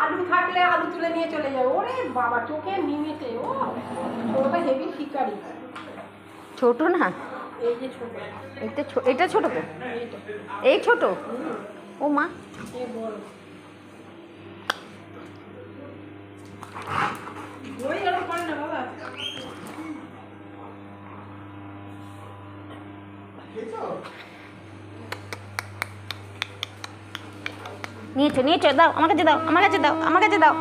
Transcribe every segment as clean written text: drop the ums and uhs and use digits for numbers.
আলু থাকলে আলু তুলে নিয়ে চলে যাবে। ওরে বাবা চোখে নিমেতে, ও ওটা হেভি শিকারি। ছোট না, এই যে ছোট, এটা ছোট তো, এই ছোট। ও মা, এই বড় ওই আর পারে না বাবা। নিয়েছো নিয়েছো, দাও আমার কাছে, দাও আমার কাছে, দাও আমার কাছে, দাও।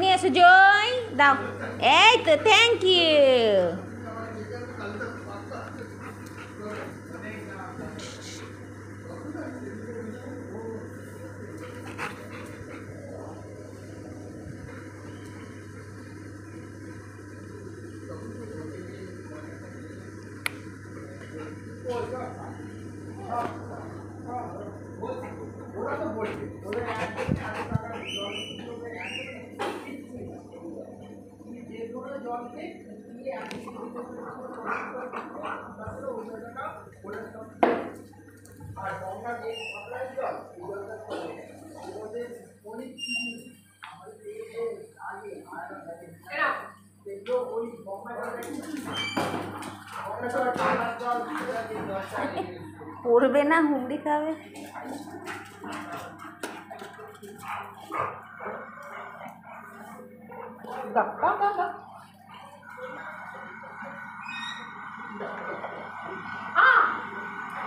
নিয়ে এসো জয়, দাও। এই তো, থ্যাংক ইউ। পড়বে না, হুমড়ি খাবে।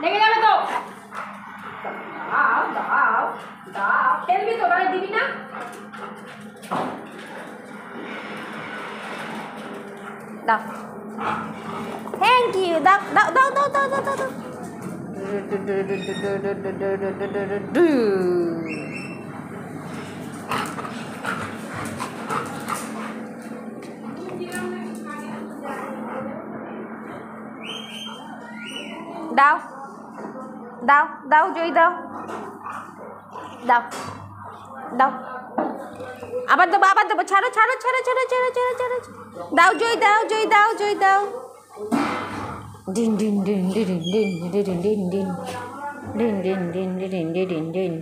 লেগে যাবে তো, দাও দাও দাও, খেলবি তো, গায়ে দিবি না। দাও, থ্যাংক ইউ, দাও দাও দাও দাও দাও দাও দাও। দাও দাও দাও জয়, দাও দাও দাও, আবার দেবো, আবার দেবো। ছাড়ো ছাড়ো ছাড়ো ছাড়ো ছাড়ো ছাড়ো ছাড়ো, দাও জয়, দাও জয়, দাও জয়, দাও। Dean dean dean dean dean dean dean dean dean dean dean dean dean dean dean.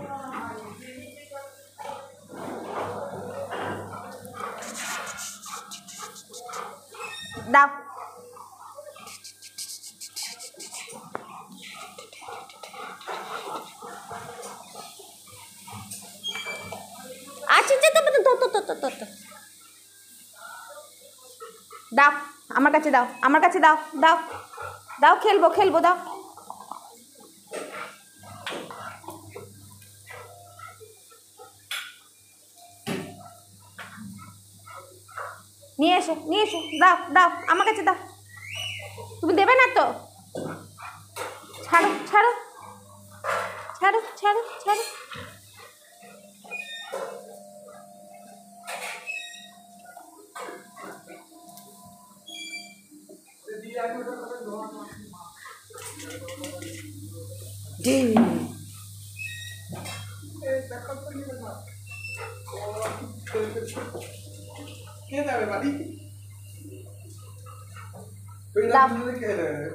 দাও, আচ্ছা আচ্ছা, দাও আমার কাছে, দাও আমার কাছে, দাও দাও দাও, খেলবো খেলবো, দাও। নিয়ে এসো নিয়ে এসো, দাও দাও আমার কাছে, দাও। তুমি দেবে না তো, ছাড়ো ছাড়ো ছাড়ো ছাড়ো ছাড়ো।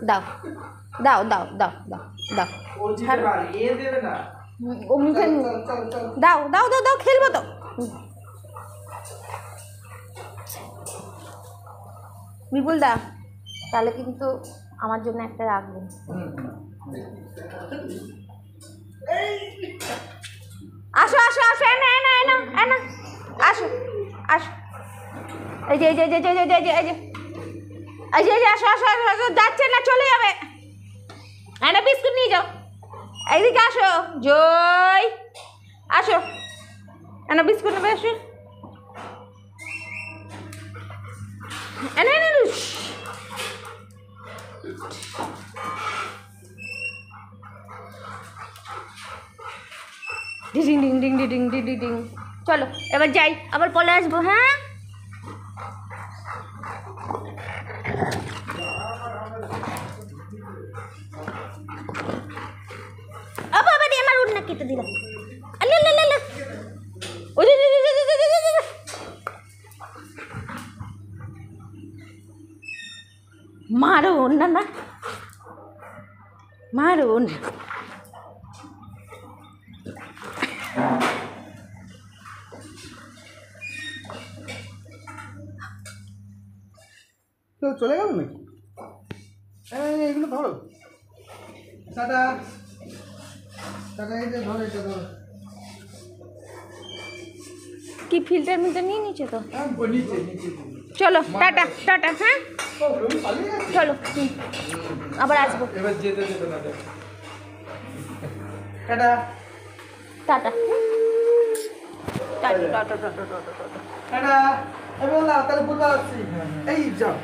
দাও দাও দাও দাও দাও দাও, ও মুখে দাও দাও দাও দাও, খেলবো তো। বিপুল দা, তাহলে কিন্তু আমার জন্য একটা রাখবেন। আসো আসো আসো, এনা এনা এনা এনা, আসো আসো, এই যে এই যে এই যে এই যে এই যে এই যে এই যে, আসো আসো আসো, যাচ্ছে না, চলে যাবে। এনা বিস্কুট নিয়ে যাও, এইদিকে আসো জয়, আসো এনে বিস্কুট নেবে আসো এনে এনে ding ding ding ding ding ding ding চলো এবার যাই আবার পরে আসবো হ্যাঁ আবার আবার আমার উড়না কেটে দিলাম আলে লে লে লে ওরে মারো না না মারো না তো চলে গেল নাকি এগুলো ধরো টাটা টাটা এই যে ধরো এটা ধরো কি ফিল্টার মিল্টার নিয়ে নিচ্ছে তো নিচে নিচে চলো টাটা টাটা হ্যাঁ পালিয়ে গেছে চলো আবার আসবো এবার যেতে যেতে না tata tata tata tata tata tata tata এবার না তাহলে বুঝতে পারছি এই যাও